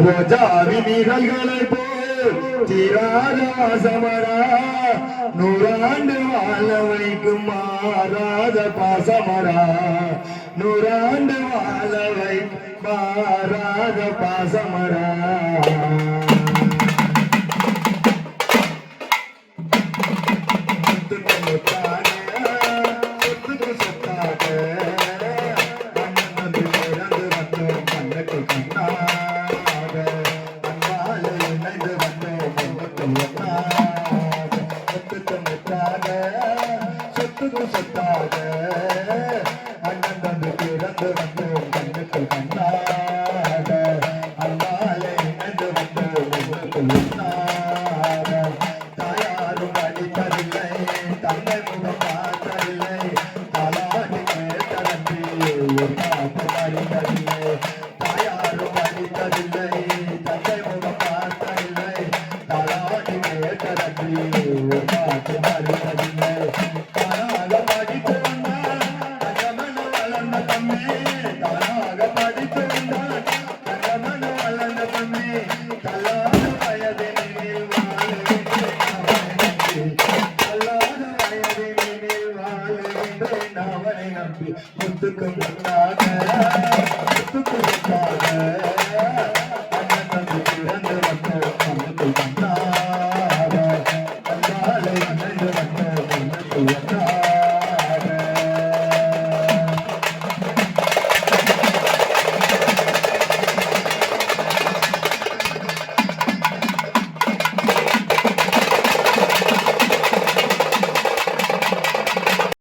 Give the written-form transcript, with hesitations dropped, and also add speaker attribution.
Speaker 1: ரோஜாவின் இதழ்களை போல் தீராத வாசமடா நூறாண்டு வாழ வைக்கும் மாறாத பாசமடா நூறாண்டு வாழ வைக்கும் மாறாத பாசமடா சொத்தாக அண்ணன் தந்து பிறந்து வந்தோம் கண்ணுக்கு கண்ணாக அம்மாலை இணைந்து வந்தோம் ஒன்றுக்கு ஒன்றாக தாயாரும் அடித்ததில்லை தந்தை முகம் பார்த்ததில்லை தலாடி கேட்டதன்றி ஒரு பாட்டு அறிந்ததில்லை தாயாரும் அடித்ததில்லை தந்தை முகம் பார்த்ததில்லை தலாடி கேட்டதன்றி ஒரு பாட்டு அறிந்ததில்லை முத்துக்கு முன்னாக முத்துக்கு முன்னாக அண்ணன் தந்து பிறந்து வந்த